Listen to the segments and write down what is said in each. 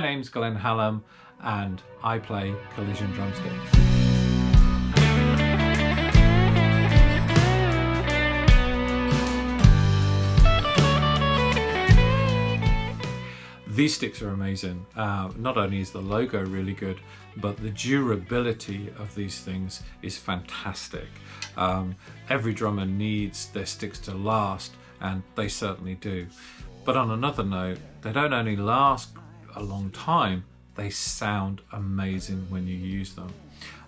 My name's Glenn Hallam and I play Collision Drumsticks. These sticks are amazing. Not only is the logo really good, but the durability of these things is fantastic. Every drummer needs their sticks to last, and they certainly do. But on another note, they don't only last a long time, they sound amazing when you use them.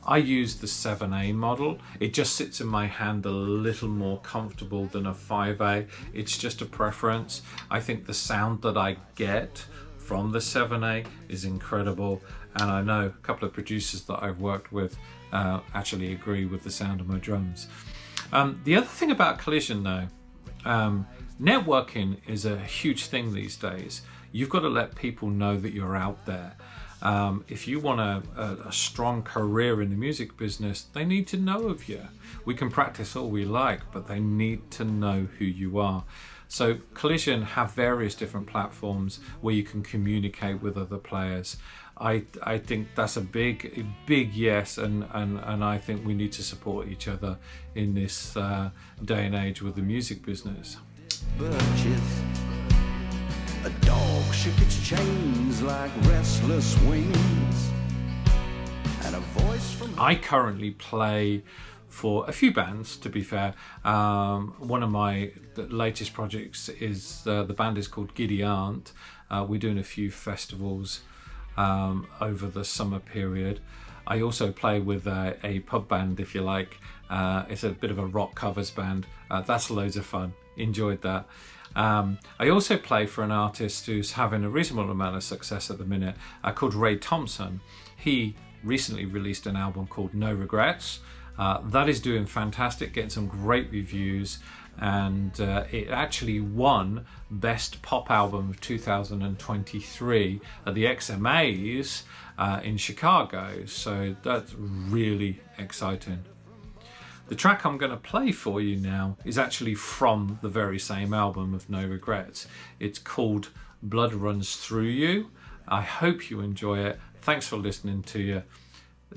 I use the 7A model. It just sits in my hand a little more comfortable than a 5A. It's just a preference. I think the sound that I get from the 7A is incredible, and I know a couple of producers that I've worked with actually agree with the sound of my drums. The other thing about Collision though, networking is a huge thing these days. You've got to let people know that you're out there. If you want a strong career in the music business, they need to know of you. We can practice all we like, but they need to know who you are. So Collision have various different platforms where you can communicate with other players. I think that's a big yes, and I think we need to support each other in this day and age with the music business. Birches. A dog shook its chains like restless wings, and a voice from... I currently play for a few bands, to be fair. One of my latest projects is, the band is called Giddy Aunt. We're doing a few festivals over the summer period. I also play with a pub band, if you like. It's a bit of a rock covers band. That's loads of fun. Enjoyed that. I also play for an artist who's having a reasonable amount of success at the minute, called Ray Thompson. He recently released an album called No Regrets. That is doing fantastic, getting some great reviews, and it actually won Best Pop Album of 2023 at the XMAs in Chicago, so that's really exciting. The track I'm going to play for you now is actually from the very same album of No Regrets. It's called Blood Runs Through You. I hope you enjoy it. Thanks for listening to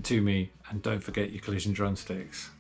me, and don't forget your Collision drumsticks.